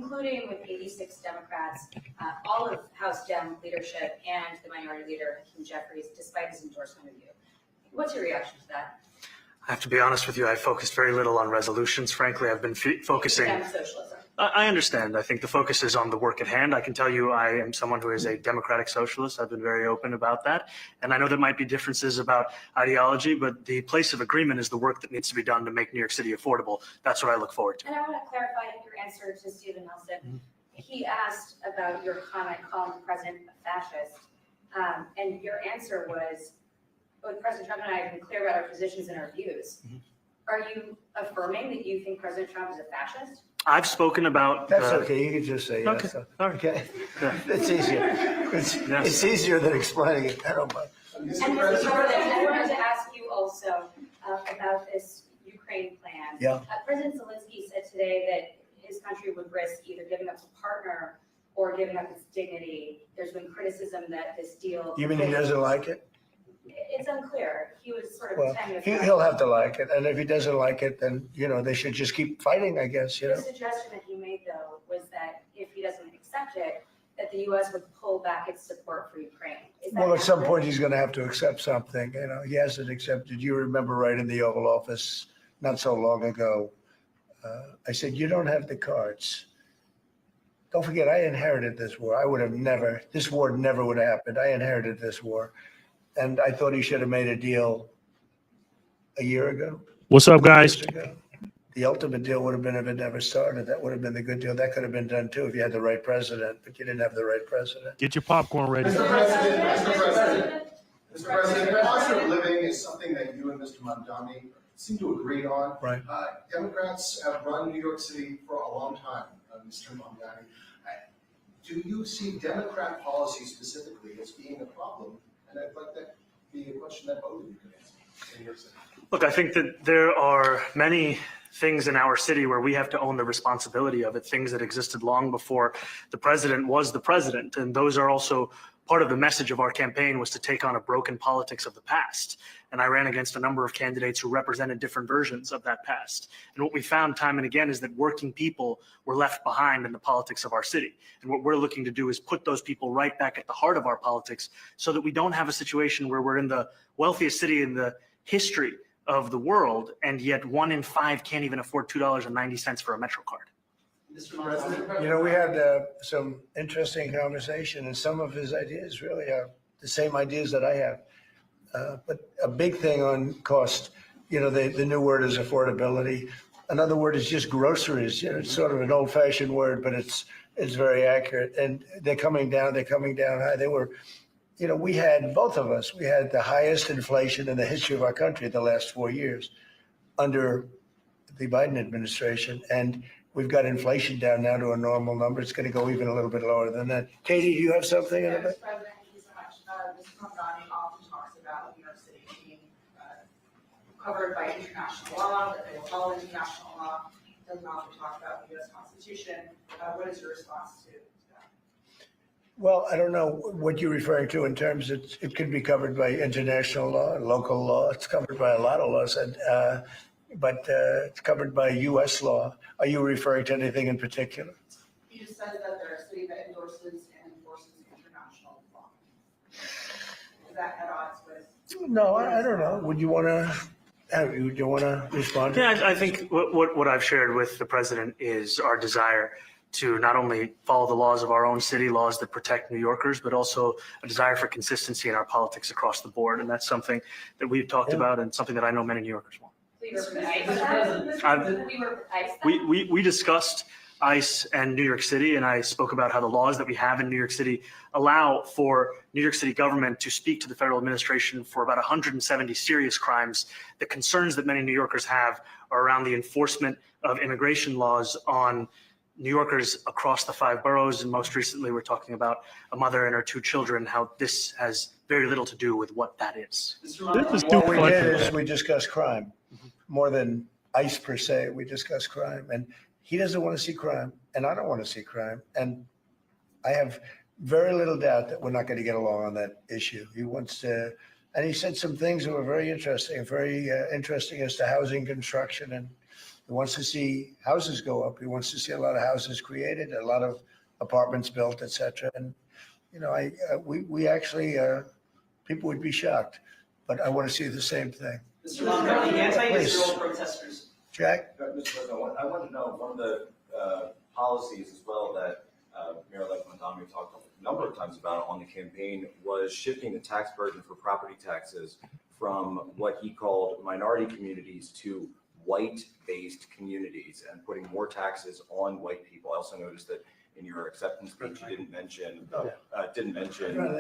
concluding with 86 Democrats, all of House Dem leadership and the minority leader, Hakeem Jeffries, despite his endorsement of you. What's your reaction to that? I have to be honest with you, I focused very little on resolutions. Frankly, I've been focusing. Socialism. I understand. I think the focus is on the work at hand. I can tell you I am someone who is a democratic socialist. I've been very open about that. And I know there might be differences about ideology, but the place of agreement is the work that needs to be done to make New York City affordable. That's what I look forward to. And I want to clarify your answer to Stephen Nelson. Mm-hmm. He asked about your comment calling the president a fascist. And your answer was, both President Trump and I have been clear about our positions and our views. Mm-hmm. Are you affirming that you think President Trump is a fascist? I've spoken about. That's okay. You can just say okay. Yes. Okay. Yeah. It's easier. It's easier than explaining it. I don't mind. And Mr. President, I wanted to ask you also about this Ukraine plan. Yeah. President Zelensky said today that his country would risk either giving up a partner or giving up its dignity. There's been criticism that this deal. You mean he doesn't like it? It's unclear. He was sort of well, he'll have to like it, and if he doesn't like it, then they should just keep fighting, I guess. The suggestion that he made, though, was that if he doesn't accept it, that the U.S. would pull back its support for Ukraine. Well, at some point he's going to have to accept something. He hasn't accepted. You remember right in the Oval Office not so long ago, I said, "You don't have the cards." Don't forget, I inherited this war. This war never would have happened. I inherited this war. And I thought he should have made a deal a year ago. What's up, guys? The ultimate deal would have been if it never started. That would have been the good deal. That could have been done too if you had the right president, but you didn't have the right president. Get your popcorn ready. Mr. President, cost of living is something that you and Mr. Mamdani seem to agree on. Right. Democrats have run New York City for a long time, Mr. Mamdani. Do you see Democrat policy specifically as being a problem? And I'd like that to be a question that both of you could answer. Look, I think that there are many things in our city where we have to own the responsibility of it, things that existed long before the president was the president. And those are also part of the message of our campaign, was to take on a broken politics of the past. And I ran against a number of candidates who represented different versions of that past. And what we found time and again is that working people were left behind in the politics of our city. And what we're looking to do is put those people right back at the heart of our politics so that we don't have a situation where we're in the wealthiest city in the history of the world, and yet 1 in 5 can't even afford $2.90 for a Metro card. Mr. President, we had some interesting conversation, and some of his ideas really are the same ideas that I have. But a big thing on cost, the new word is affordability. Another word is just groceries. It's sort of an old-fashioned word, but it's very accurate. And they're coming down high. They were, we had, both of us, we had the highest inflation in the history of our country the last 4 years under the Biden administration. And we've got inflation down now to a normal number. It's going to go even a little bit lower than that. Katie, do you have something in it? Mr. President, thank you so much. Mr. Mamdani often talks about New York City being covered by international law, that they will follow international law. Doesn't often talk about the U.S. Constitution. What is your response to that? Well, I don't know what you're referring to in terms of it could be covered by international law and local law. It's covered by a lot of laws, but it's covered by U.S. law. Are you referring to anything in particular? You just said that they're a city that endorses and enforces international law. Is that at odds with? No, I don't know. Would you want to respond? Yeah, I think what I've shared with the president is our desire to not only follow the laws of our own city, laws that protect New Yorkers, but also a desire for consistency in our politics across the board. And that's something that we've talked about and something that I know many New Yorkers want. We discussed ICE and New York City, and I spoke about how the laws that we have in New York City allow for New York City government to speak to the federal administration for about 170 serious crimes. The concerns that many New Yorkers have are around the enforcement of immigration laws on New Yorkers across the 5 boroughs, and most recently we're talking about a mother and her 2 children, how this has very little to do with what that is. What we did is we discussed crime. More than ICE per se, we discuss crime, and he doesn't want to see crime, and I don't want to see crime, and I have very little doubt that we're not going to get along on that issue. He wants to, and he said some things that were very interesting as to housing construction, and He wants to see houses go up. He wants to see a lot of houses created, a lot of apartments built, et cetera. And, you know, we actually, people would be shocked, but I want to see the same thing. Mr. Mamdani, the anti-Israel protesters. Jack? Mr. President, I want to know, one of the policies as well that Mayor-elect Mamdani talked a number of times about on the campaign was shifting the tax burden for property taxes from what he called minority communities to white-based communities and putting more taxes on white people. I also noticed that in your acceptance speech, you didn't mention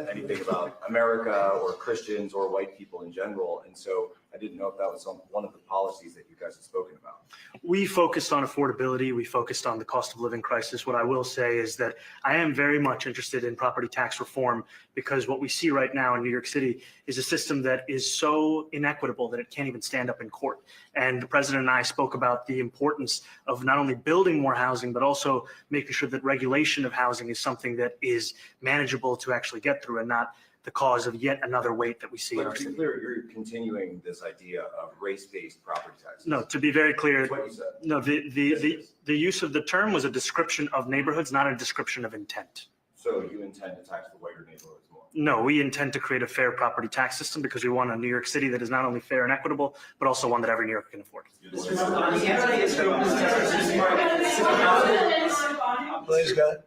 anything about America or Christians or white people in general. And so I didn't know if that was one of the policies that you guys had spoken about. We focused on affordability. We focused on the cost of living crisis. What I will say is that I am very much interested in property tax reform, because what we see right now in New York City is a system that is so inequitable that it can't even stand up in court. And the president and I spoke about the importance of not only building more housing, but also making sure that regulation of housing is something that is manageable to actually get through and not the cause of yet another weight that we see in But our to be city. clear, you're continuing this idea of race-based property taxes. No, to be very clear, That's what you said. no, the use of the term was a description of neighborhoods, not a description of intent. So you intend to tax the whiter neighborhoods more? No, we intend to create a fair property tax system because we want a New York City that is not only fair and equitable, but also one that every New Yorker can afford. Mr. Mamdani, the anti-Israel protesters just targeted. Please, go ahead.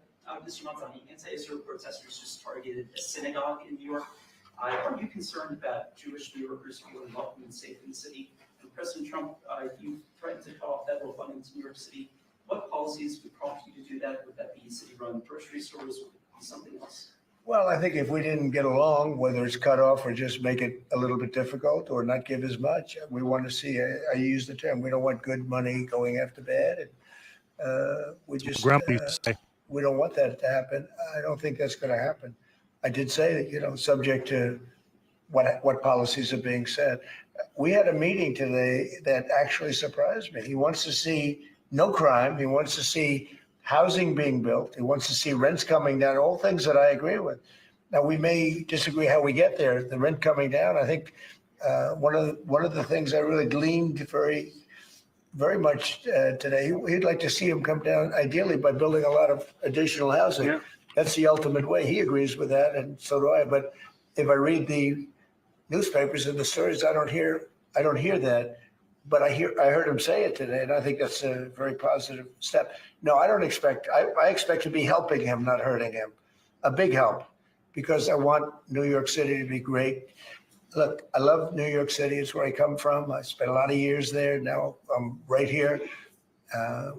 Mr. Mamdani, anti-Israel protesters just targeted a synagogue in New York. Are you concerned about Jewish New Yorkers feeling welcome and safe in the city? And President Trump, you threatened to cut off federal funding to New York City. What policies would prompt you to do that? Would that be city-run grocery stores, or would it be something else? Well, I think if we didn't get along, whether it's cut off or just make it a little bit difficult or not give as much, we want to see, I use the term, we don't want good money going after bad. We just, we don't want that to happen. I don't think that's going to happen. I did say that, you know, subject to what policies are being said. We had a meeting today that actually surprised me. He wants to see no crime. He wants to see housing being built. He wants to see rents coming down, all things that I agree with. Now, we may disagree how we get there, the rent coming down. I think one of the things I really gleaned very much today, he'd like to see him come down ideally by building a lot of additional housing. Yeah. That's the ultimate way. He agrees with that, and so do I. But if I read the newspapers and the stories, I don't hear that. But I heard him say it today, and I think that's a very positive step. No, I don't expect. I expect to be helping him, not hurting him. A big help, because I want New York City to be great. Look, I love New York City. It's where I come from. I spent a lot of years there. Now I'm right here.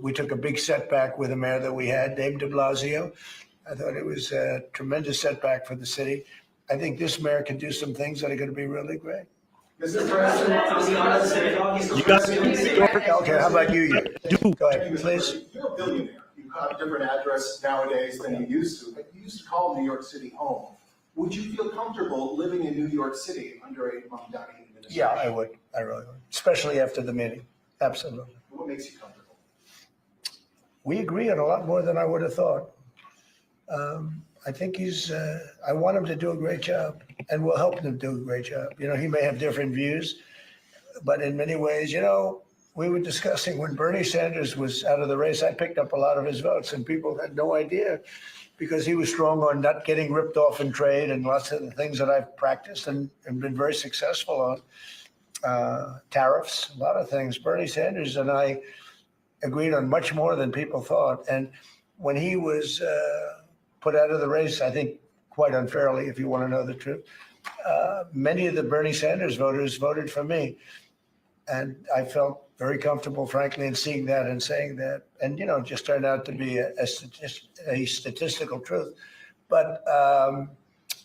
We took a big setback with the mayor that we had, Dave de Blasio. I thought it was a tremendous setback for the city. I think this mayor can do some things that are going to be really great. Mr. President. Okay, how about you? Go ahead, please. You're a billionaire. You have a different address nowadays than you used to, but you used to call New York City home. Would you feel comfortable living in New York City under a Mamdani administration? Yeah, I would. I really would, especially after the meeting. Absolutely. What makes you comfortable? We agree on a lot more than I would have thought. I think I want him to do a great job, and we'll help him do a great job. You know, he may have different views, but in many ways, you know, we were discussing when Bernie Sanders was out of the race, I picked up a lot of his votes, and people had no idea, because he was strong on not getting ripped off in trade and lots of the things that I've practiced and been very successful on, tariffs, a lot of things. Bernie Sanders and I agreed on much more than people thought. And when he was put out of the race, I think quite unfairly, if you want to know the truth, many of the Bernie Sanders voters voted for me. And I felt very comfortable, frankly, in seeing that and saying that. And, you know, it just turned out to be a statistical truth. But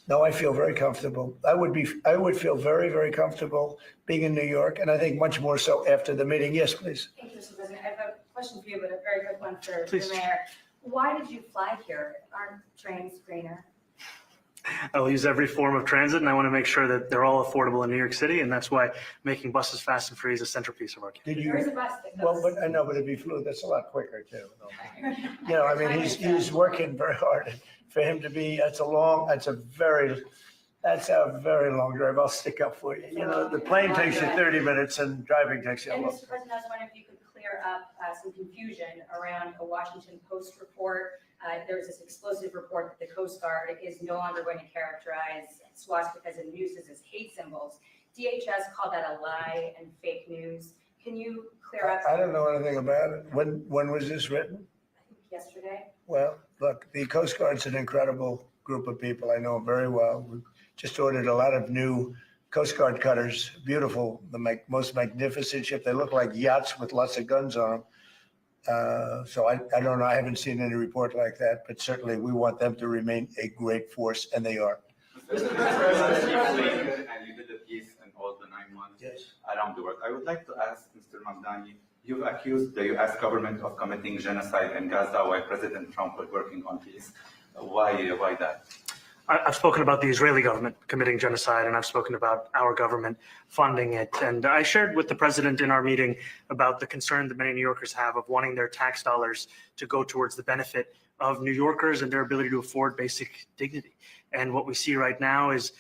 no, I feel very comfortable. I would feel very, very comfortable being in New York, and I think much more so after the meeting. Yes, please. Thank you, Mr. President. I have a question for you, but a very quick one for Please. the mayor. Why did you fly here? Aren't trains greener? I will use every form of transit, and I want to make sure that they're all affordable in New York City, and that's why making buses fast and free is a centerpiece of our campaign. Did you? There is a bus that Well, goes. but I know, but it'd be fluid. That's a lot quicker too. You know, I mean, he's working very hard. For him to be, that's a very long drive. I'll stick up for you. You know, the plane takes you 30 minutes and driving takes you a And long. Mr. President, I was wondering if you could clear clear up some confusion around a Washington Post report. There was this explosive report that the Coast Guard is no longer going to characterize swastikas and nooses as hate symbols. DHS called that a lie and fake news. Can you clear up? I don't know anything about it. When was this written? I think yesterday. Well, look, the Coast Guard's an incredible group of people. I know them very well. We just ordered a lot of new Coast Guard cutters, beautiful, the most magnificent ship. They look like yachts with lots of guns on them. So I don't know. I haven't seen any report like that, but certainly we want them to remain a great force, and they are. Mr. President, and you did a piece in all the 9 months Yes. around the world. I would like to ask Mr. Mamdani, you've accused the U.S. government of committing genocide in Gaza while President Trump was working on peace. Why that? I've spoken about the Israeli government committing genocide, and I've spoken about our government funding it. And I shared with the president in our meeting about the concern that many New Yorkers have of wanting their tax dollars to go towards the benefit of New Yorkers and their ability to afford basic dignity. And what we see right now is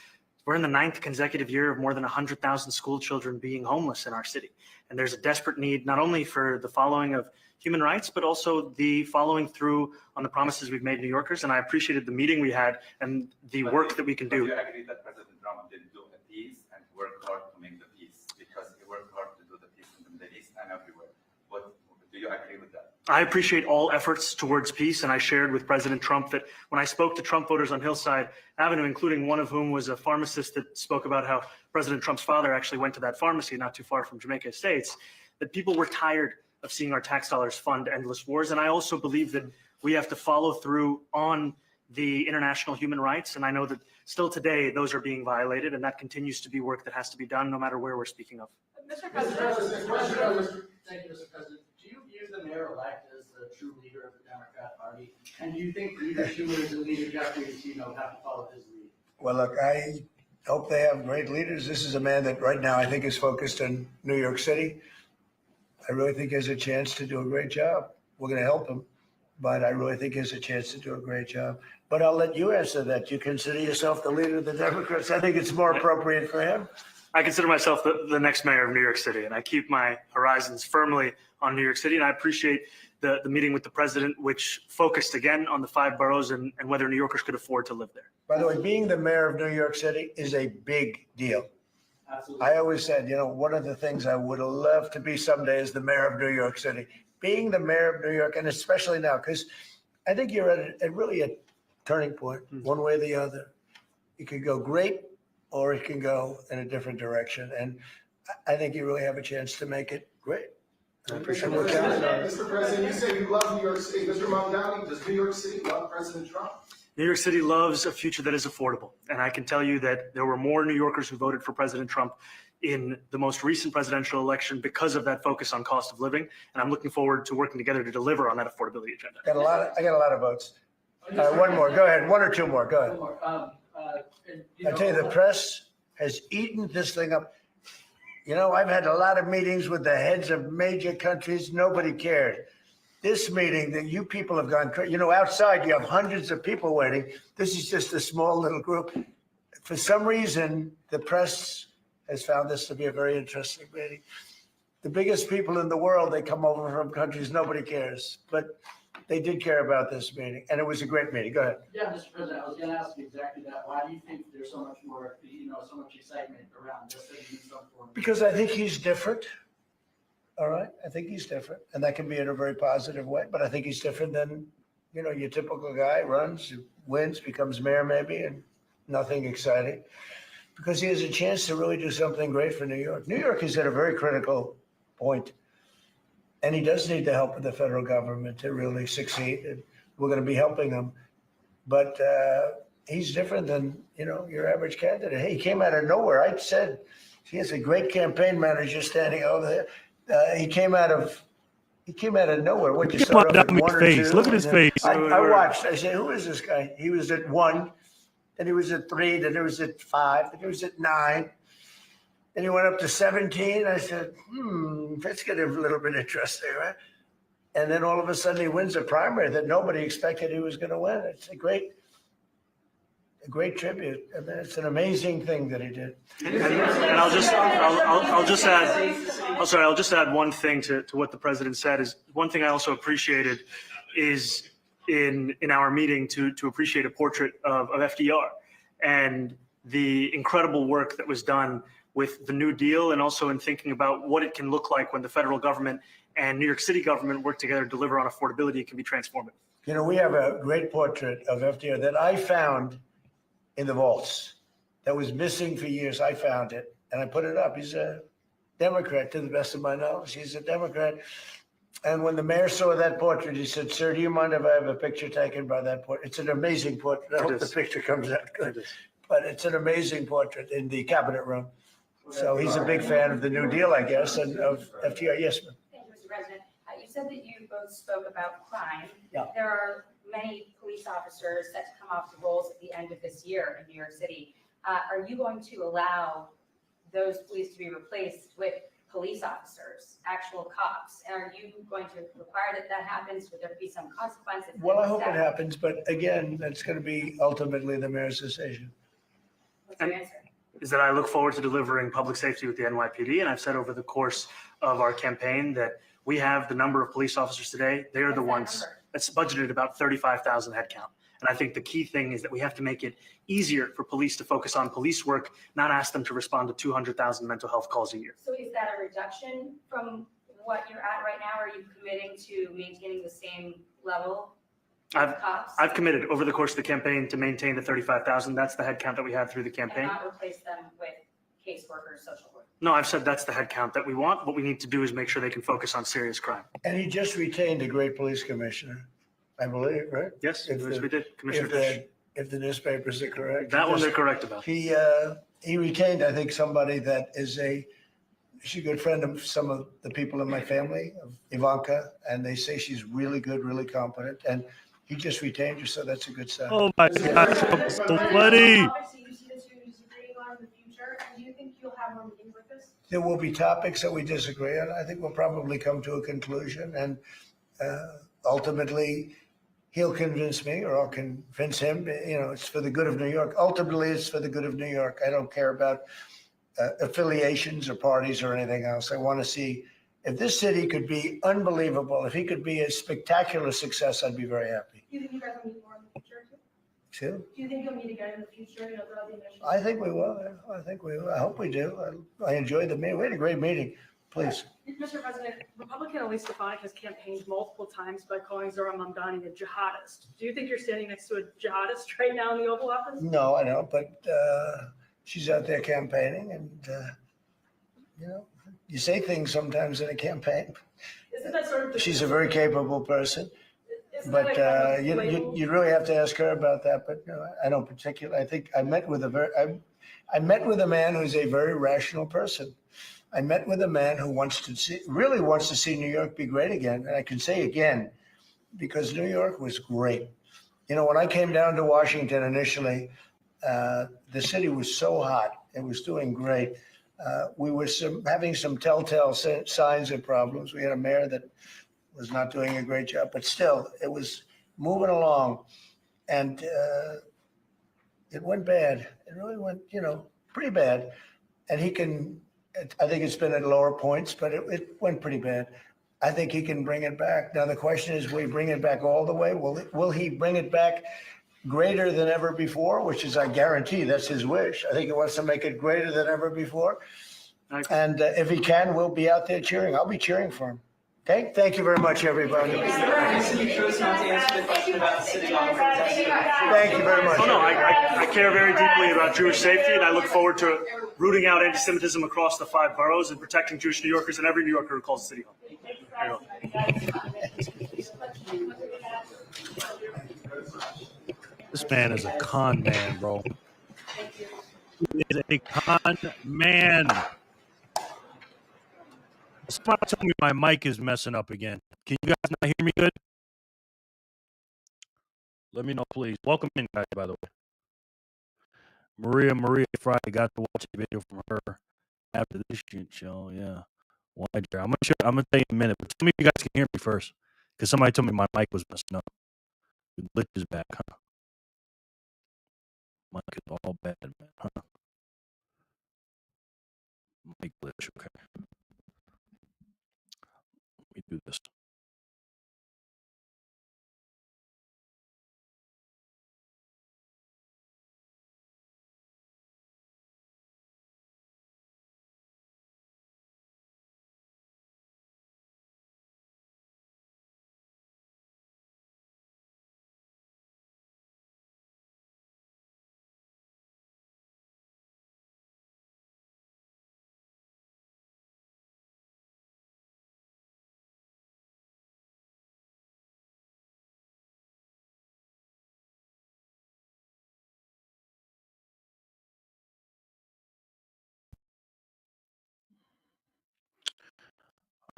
we're in the 9th consecutive year of more than 100,000 school children being homeless in our city. And there's a desperate need not only for the following of human rights, but also the following through on the promises we've made New Yorkers. And I appreciated the meeting we had and the work that we can Do do. you agree that President Trump didn't do a peace and work hard to make the peace? Because he worked hard to do the peace in the Middle East and everywhere. Do you agree with that? I appreciate all efforts towards peace, and I shared with President Trump that when I spoke to Trump voters on Hillside Avenue, including one of whom was a pharmacist that spoke about how President Trump's father actually went to that pharmacy not too far from Jamaica Estates, that people were tired of seeing our tax dollars fund endless wars. And I also believe that we have to follow through on the international human rights. And I know that still today, those are being violated, and that continues to be work that has to be done no matter where we're speaking of. Mr. Mr. President. President, thank you, Mr. President. Do you view the mayor-elect as the true leader of the Democrat Party? And do you think Leader Schumer and Leader Jeffries, have to follow his lead? Well, look, I hope they have great leaders. This is a man that right now I think is focused on New York City. I really think he has a chance to do a great job. We're going to help him, but I really think he has a chance to do a great job. But I'll let you answer that. You consider yourself the leader of the Democrats. I think it's more appropriate for him. I consider myself the next mayor of New York City, and I keep my horizons firmly on New York City. And I appreciate the meeting with the president, which focused again on the 5 boroughs and whether New Yorkers could afford to live there. By the way, being the mayor of New York City is a big deal. Absolutely. I always said, one of the things I would have loved to be someday is the mayor of New York City. Being the mayor of New York, and especially now, because I think you're at really a turning point, one way or the other. It could go great, or it can go in a different direction. And I think you really have a chance to make it great. I appreciate what you're doing. Mr. President, you say you love New York City. Mr. Mamdani, does New York City love President Trump? New York City loves a future that is affordable. And I can tell you that there were more New Yorkers who voted for President Trump in the most recent presidential election because of that focus on cost of living. And I'm looking forward to working together to deliver on that affordability agenda. I got a lot of votes. One more. Go ahead. 1 or 2 more. Go ahead. One more. I tell you, the press has eaten this thing up. I've had a lot of meetings with the heads of major countries. Nobody cared. This meeting that you people have gone crazy. Outside you have hundreds of people waiting. This is just a small little group. For some reason, the press has found this to be a very interesting meeting. The biggest people in the world, they come over from countries nobody cares, but they did care about this meeting, and it was a great meeting. Go ahead. Yeah, Mr. President, I was going to ask you exactly that. Why do you think there's so much more, so much excitement around this than in some form? Because I think he's different. All right. I think he's different, and that can be in a very positive way, but I think he's different than, your typical guy runs, wins, becomes mayor maybe, and nothing exciting, because he has a chance to really do something great for New York. New York is at a very critical point, and he does need the help of the federal government to really succeed, and we're going to be helping him. But he's different than, your average candidate. Hey, he came out of nowhere. I said he has a great campaign manager standing over there. He came out of nowhere. What you saw? Look at his face. I watched. I said, "Who is this guy?" He was at 1, then he was at 3, then he was at 5, then he was at 9, then he went up to 17. I said, "That's getting a little bit interesting, right?" And then all of a sudden, he wins a primary that nobody expected he was going to win. It's a great tribute. I mean, it's an amazing thing that he did. And I'll just add one thing to what the president said. Is one thing I also appreciated is in our meeting to appreciate a portrait of FDR and the incredible work that was done with the New Deal, and also in thinking about what it can look like when the federal government and New York City government work together to deliver on affordability. It can be transformative. You know, we have a great portrait of FDR that I found in the vaults that was missing for years. I found it and I put it up. He's a Democrat, to the best of my knowledge. He's a Democrat. And when the mayor saw that portrait, he said, "Sir, do you mind if I have a picture taken by that portrait?" It's an amazing portrait. I hope the picture comes out good. But it's an amazing portrait in the cabinet room. So he's a big fan of the New Deal, I guess, and of FDR. Yes, ma'am. Thank you, Mr. President. You said that you both spoke about crime. Yeah. There are many police officers set to come off the rolls at the end of this year in New York City. Are you going to allow those police to be replaced with police officers, actual cops? And are you going to require that that happens? Would there be some consequences? Well, I hope it happens, but again, that's going to be ultimately the mayor's decision. What's your answer? Is that I look forward to delivering public safety with the NYPD. And I've said over the course of our campaign that we have the number of police officers today. They are the ones that's budgeted about 35,000 headcount. And I think the key thing is that we have to make it easier for police to focus on police work, not ask them to respond to 200,000 mental health calls a year. So is that a reduction from what you're at right now? Are you committing to maintaining the same level of cops? I've committed over the course of the campaign to maintain the 35,000. That's the headcount that we had through the campaign. And not replace them with caseworkers, social workers? No, I've said that's the headcount that we want. What we need to do is make sure they can focus on serious crime. And he just retained a great police commissioner, I believe, right? Yes, If we did, Commissioner If Fish. if the newspapers are correct. That one they're correct about. He retained, I think, somebody that is she's a good friend of some of the people in my family, of Ivanka, and they say she's really good, really competent, and he just retained her, so that's a good sign. Oh my God, so funny. Topics that you see that you're disagreeing on in the future, and do you think you'll have more meetings like this? There will be topics that we disagree on. I think we'll probably come to a conclusion, and ultimately, he'll convince me, or I'll convince him. You know, it's for the good of New York. Ultimately, it's for the good of New York. I don't care about affiliations or parties or anything else. I want to see if this city could be unbelievable. If he could be a spectacular success, I'd be very happy. Do you think you guys will meet more in the future too? Too. Do you think you'll meet again in the future, you know, throughout the administration? I think we will. I think we will. I hope we do. I enjoyed the meeting. We had a great meeting. Please. Mr. President, Republican Elise Stefanik has campaigned multiple times by calling Zora Mamdani a jihadist. Do you think you're standing next to a jihadist right now in the Oval Office? No, I know, but she's out there campaigning, and you know, you say things sometimes in a campaign. Isn't that sort of? She's a very capable person, isn't that but a kind of you label? really have to ask her about that. But no, I don't particularly. I think I met with I met with a man who's a very rational person. I met with a man who really wants to see New York be great again. And I can say again, because New York was great. You know, when I came down to Washington initially, the city was so hot. It was doing great. We were having some telltale signs of problems. We had a mayor that was not doing a great job, but still, it was moving along. And it went bad. It really went, you know, pretty bad. And I think it's been at lower points, but it went pretty bad. I think he can bring it back. Now, the question is, will he bring it back all the way? Will he bring it back greater than ever before, which is, I guarantee, that's his wish. I think he wants to make it greater than ever before. And if he can, we'll be out there cheering. I'll be cheering for him. Okay? Thank you very much, everybody. You chose not to answer the question about the sitting on the protest. Thank you very much. Oh, no, I care very deeply about Jewish safety, and I look forward to rooting out anti-Semitism across the 5 boroughs and protecting Jewish New Yorkers and every New Yorker who calls the city home. This man is a con man, bro. He is a con man. Somebody tell me my mic is messing up again. Can you guys not hear me good? Let me know, please. Welcome in, guys, by the way. Maria Friday got to watch a video from her after this shit show. Yeah. I'm gonna tell you in a minute, but tell me if you guys can hear me first. Because somebody told me my mic was messing up. The glitch is back, huh? Mic is all bad, man. Huh? Mic glitch. Okay. Let me do this.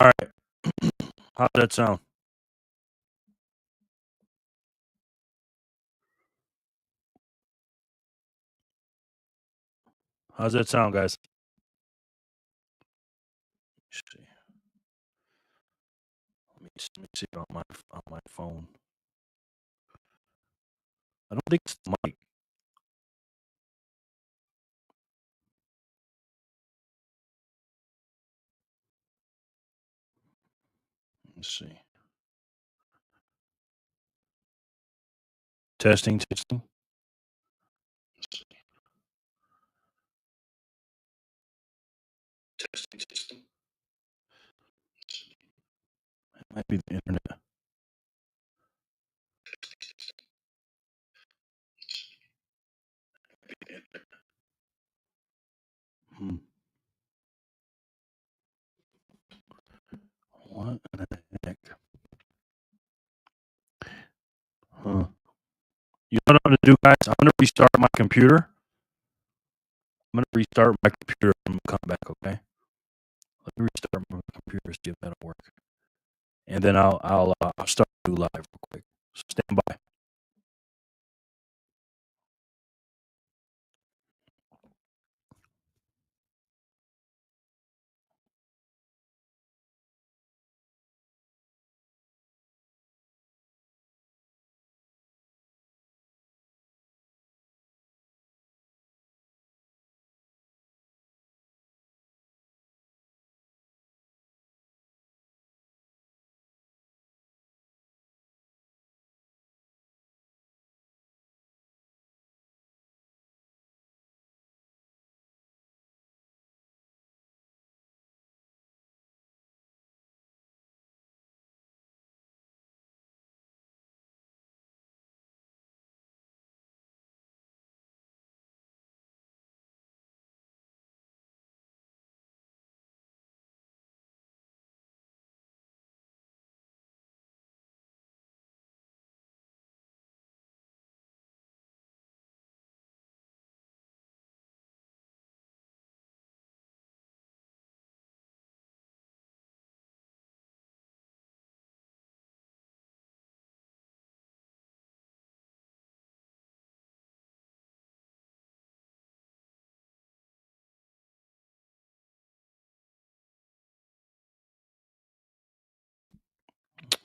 All right. How'd that sound? How's that sound, guys? Let's see. Let me see on my phone. I don't think it's the mic. Let's see. Testing. Testing. It might be the internet. Hmm. What in the heck? Huh. You know what I'm gonna do, guys? I'm gonna restart my computer. I'm gonna restart my computer and come back, okay? Let me restart my computer, see if that'll work. And then I'll start a new live real quick. So stand by.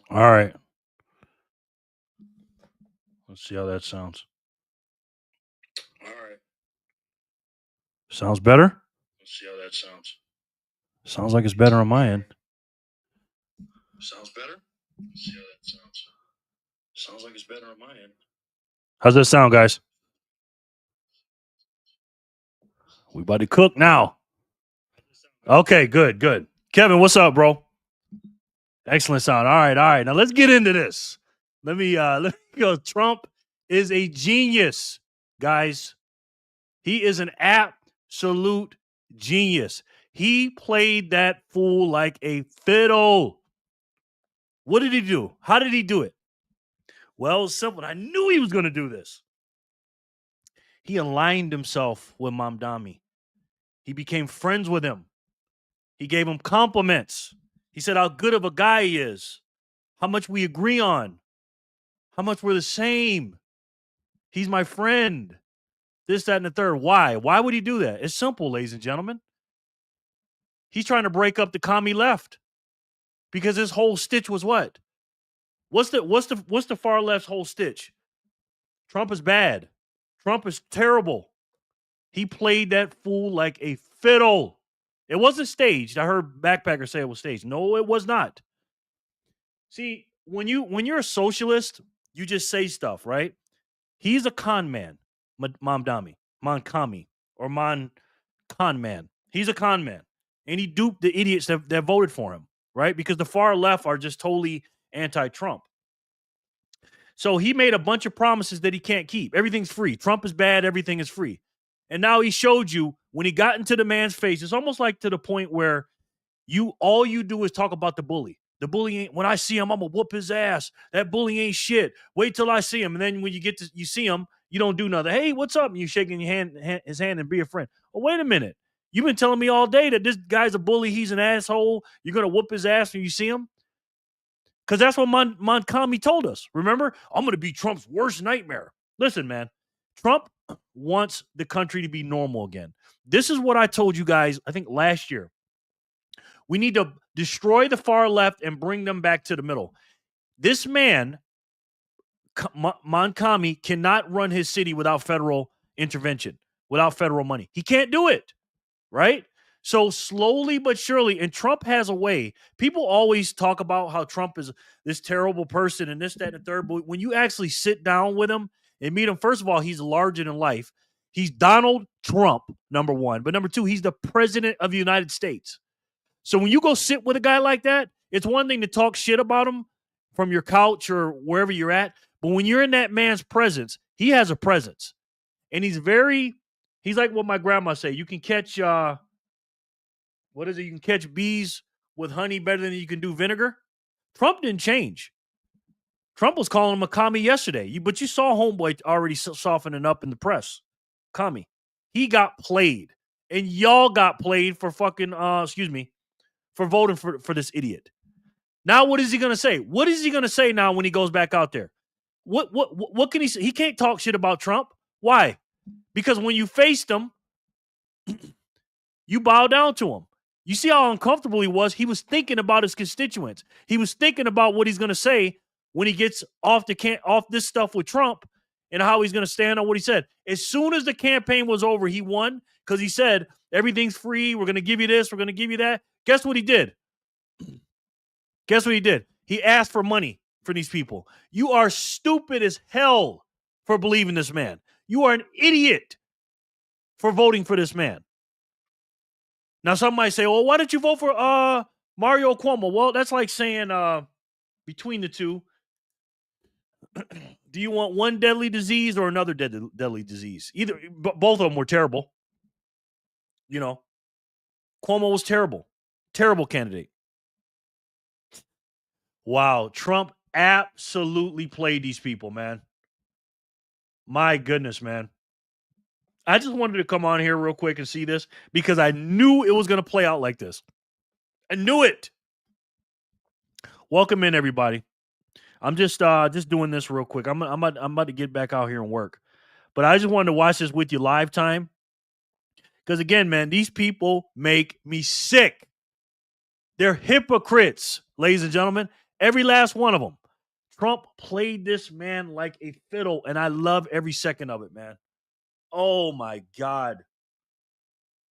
All right. Let's see how that sounds. All right. Sounds better? Let's see how that sounds. Sounds like it's better on my end. Sounds better? Let's see how that sounds. Sounds like it's better on my end. How's that sound, guys? We about to cook now. Okay, good, good. Kevin, what's up, bro? Excellent sound. All right, all right. Now let's get into this. Let me go. Trump is a genius, guys. He is an absolute genius. He played that fool like a fiddle. What did he do? How did he do it? Well, simple. I knew he was going to do this. He aligned himself with Mamdani. He became friends with him. He gave him compliments. He said how good of a guy he is, how much we agree on, how much we're the same. He's my friend. This, that, and the third. Why? Why would he do that? It's simple, ladies and gentlemen. He's trying to break up the commie left because his whole stitch was what? What's the far left's whole stitch? Trump is bad. Trump is terrible. He played that fool like a fiddle. It wasn't staged. I heard Backpacker say it was staged. No, it was not. See, when you're a socialist, you just say stuff, right? He's a con man, Mamdani, Monkami, or con man. He's a con man. And he duped the idiots that voted for him, right? Because the far left are just totally anti-Trump. So he made a bunch of promises that he can't keep. Everything's free. Trump is bad. Everything is free. And now he showed you when he got into the man's face, it's almost like to the point where all you do is talk about the bully. The bully ain't, when I see him, I'm gonna whoop his ass. That bully ain't shit. Wait till I see him. And then when you see him, you don't do nothing. Hey, what's up? And you shaking his hand and be a friend. Oh, wait a minute. You've been telling me all day that this guy's a bully. He's an asshole. You're gonna whoop his ass when you see him. Because that's what Monkami told us. Remember? I'm going to be Trump's worst nightmare. Listen, man. Trump wants the country to be normal again. This is what I told you guys, I think, last year. We need to destroy the far left and bring them back to the middle. This man, Monkami, cannot run his city without federal intervention, without federal money. He can't do it, right? So slowly but surely, and Trump has a way. People always talk about how Trump is this terrible person and this, that, and the third. But when you actually sit down with him and meet him, first of all, he's larger than life. He's Donald Trump, number one. But number two, he's the president of the United States. So when you go sit with a guy like that, it's one thing to talk shit about him from your couch or wherever you're at. But when you're in that man's presence, he has a presence. And he's like what my grandma say. You can catch... what is it? You can catch bees with honey better than you can do vinegar. Trump didn't change. Trump was calling him a commie yesterday. But you saw Homeboy already softening up in the press. Commie. He got played. And y'all got played for fucking, for voting for this idiot. Now what is he going to say? What is he going to say now when he goes back out there? What can he say? He can't talk shit about Trump. Why? Because when you faced him, you bow down to him. You see how uncomfortable he was? He was thinking about his constituents. He was thinking about what he's going to say when he gets off this stuff with Trump and how he's going to stand on what he said. As soon as the campaign was over, he won because he said, everything's free. We're going to give you this. We're going to give you that. Guess what he did? Guess what he did? He asked for money for these people. You are stupid as hell for believing this man. You are an idiot for voting for this man. Now, some might say, well, why didn't you vote for Mario Cuomo? Well, that's like saying between the two, do you want one deadly disease or another deadly disease? Both of them were terrible. You know, Cuomo was terrible. Terrible candidate. Wow, Trump absolutely played these people, man. My goodness, man. I just wanted to come on here real quick and see this because I knew it was going to play out like this. I knew it. Welcome in, everybody. I'm just doing this real quick. I'm about to get back out here and work, but I just wanted to watch this with you live time because again, man, these people make me sick. They're hypocrites, ladies and gentlemen. Every last one of them. Trump played this man like a fiddle, and I love every second of it, man. Oh, my God.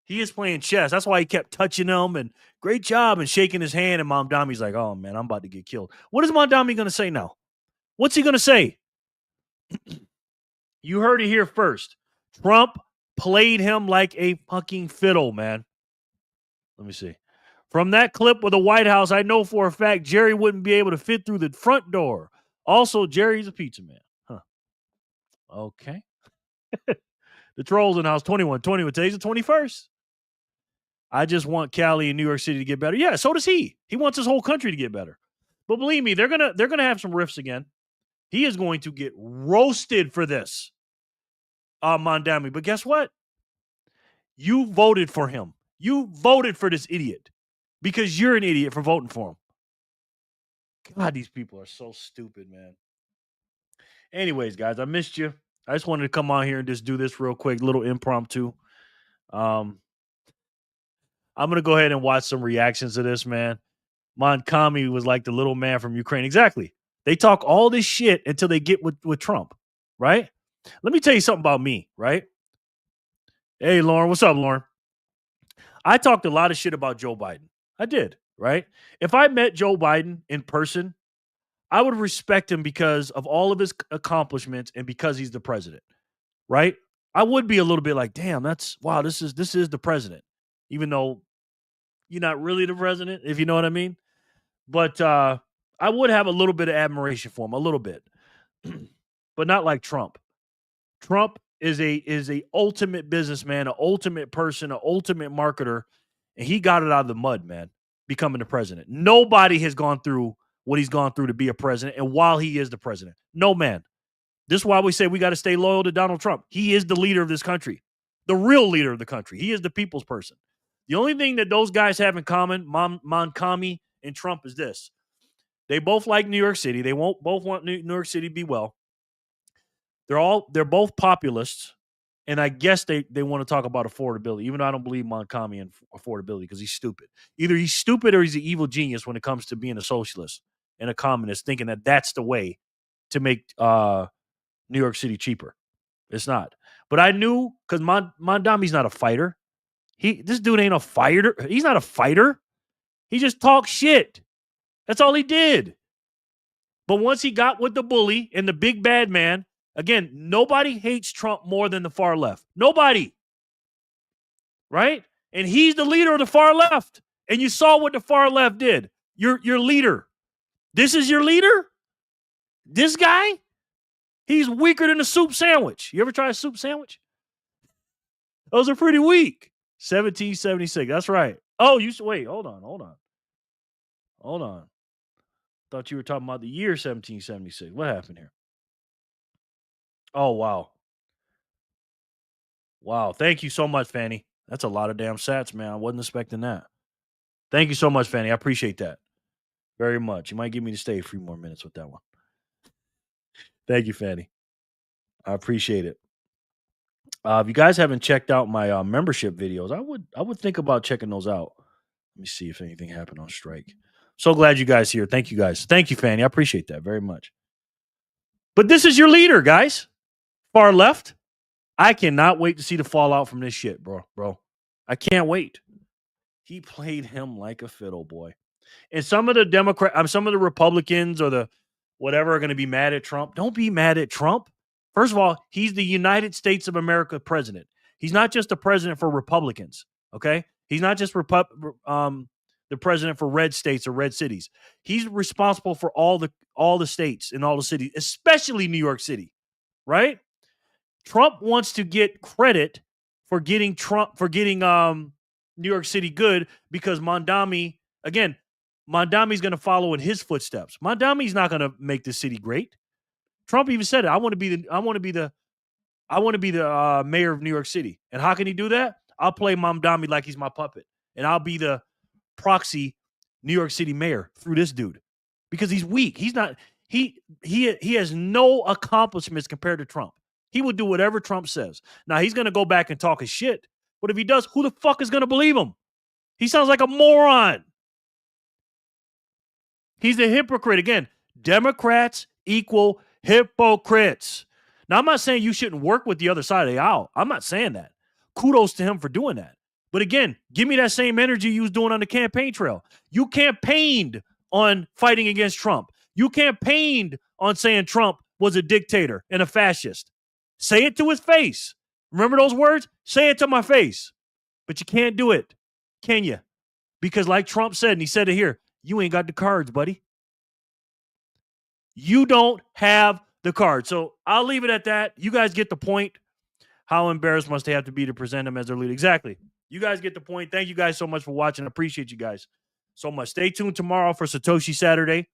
He is playing chess. That's why he kept touching him and great job and shaking his hand. And Mamdani's like, oh, man, I'm about to get killed. What is Mamdani going to say now? What's he going to say? You heard it here first. Trump played him like a fucking fiddle, man. Let me see. From that clip with the White House, I know for a fact Jerry wouldn't be able to fit through the front door. Also, Jerry's a pizza man. Huh. Okay. The trolls in house 21. Today's the 21st. I just want Cali and New York City to get better. Yeah, so does he. He wants his whole country to get better. But believe me, they're gonna have some riffs again. He is going to get roasted for this, Mamdani. But guess what? You voted for him. You voted for this idiot because you're an idiot for voting for him. God, these people are so stupid, man. Anyways, guys, I missed you. I just wanted to come on here and just do this real quick, little impromptu. I'm going to go ahead and watch some reactions to this, man. Monkami was like the little man from Ukraine. Exactly. They talk all this shit until they get with Trump, right? Let me tell you something about me, right? Hey, Lauren, what's up, Lauren? I talked a lot of shit about Joe Biden. I did, right? If I met Joe Biden in person, I would respect him because of all of his accomplishments and because he's the president, right? I would be a little bit like, damn, wow, this is the president, even though you're not really the president, if you know what I mean. But I would have a little bit of admiration for him, a little bit, but not like Trump. Trump is a ultimate businessman, an ultimate person, an ultimate marketer, and he got it out of the mud, man, becoming the president. Nobody has gone through what he's gone through to be a president, and while he is the president, no man. This is why we say we got to stay loyal to Donald Trump. He is the leader of this country, the real leader of the country. He is the people's person. The only thing that those guys have in common, Mamdani and Trump, is this: they both like New York City. They both want New York City to be well. They're both populists, and I guess they want to talk about affordability, even though I don't believe Mamdani in affordability because he's stupid. Either he's stupid or he's an evil genius when it comes to being a socialist and a communist, thinking that that's the way to make New York City cheaper. It's not. But I knew, because Mamdani's not a fighter. This dude ain't a fighter. He's not a fighter. He just talks shit. That's all he did. But once he got with the bully and the big bad man, again, nobody hates Trump more than the far left. Nobody. Right? And he's the leader of the far left. And you saw what the far left did. Your leader. This is your leader? This guy? He's weaker than a soup sandwich. You ever try a soup sandwich? Those are pretty weak. 1776. That's right. Oh, wait, hold on. Thought you were talking about the year 1776. What happened here? Oh, wow. Wow. Thank you so much, Fanny. That's a lot of damn sats, man. I wasn't expecting that. Thank you so much, Fanny. I appreciate that very much. You might get me to stay a few more minutes with that one. Thank you, Fanny. I appreciate it. If you guys haven't checked out my membership videos, I would think about checking those out. Let me see if anything happened on strike. So glad you guys here. Thank you, guys. Thank you, Fanny. I appreciate that very much. But this is your leader, guys. Far left. I cannot wait to see the fallout from this shit, bro. I can't wait. He played him like a fiddle, boy. And some of the Republicans or the whatever are going to be mad at Trump. Don't be mad at Trump. First of all, he's the United States of America president. He's not just the president for Republicans, okay? He's not just the president for red states or red cities. He's responsible for all the states and all the cities, especially New York City, right? Trump wants to get credit for getting New York City good because Mamdani's going to follow in his footsteps. Mamdani's not going to make the city great. Trump even said it. I want to be the mayor of New York City. And how can he do that? I'll play Mamdani like he's my puppet, and I'll be the proxy New York City mayor through this dude because he's weak. He's not. He has no accomplishments compared to Trump. He will do whatever Trump says. Now he's going to go back and talk his shit. But if he does, who the fuck is going to believe him? He sounds like a moron. He's a hypocrite. Again, Democrats equal hypocrites. Now, I'm not saying you shouldn't work with the other side of the aisle. I'm not saying that. Kudos to him for doing that. But again, give me that same energy you was doing on the campaign trail. You campaigned on fighting against Trump. You campaigned on saying Trump was a dictator and a fascist. Say it to his face. Remember those words? Say it to my face. But you can't do it, can you? Because like Trump said, and he said it here, you ain't got the cards, buddy. You don't have the cards. So I'll leave it at that. You guys get the point. How embarrassed must they have to be to present him as their leader? Exactly. You guys get the point. Thank you guys so much for watching. I appreciate you guys so much. Stay tuned tomorrow for Satoshi Saturday.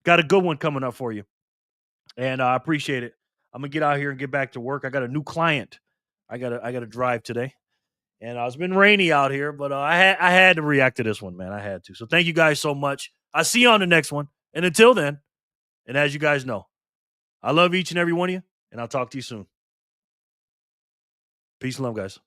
Got a good one coming up for you. And I appreciate it. I'm going to get out here and get back to work. I got a new client. I got to drive today. And it's been rainy out here, but I had to react to this one, man. I had to. So thank you guys so much. I'll see you on the next one. And until then, and as you guys know, I love each and every one of you, and I'll talk to you soon. Peace and love, guys.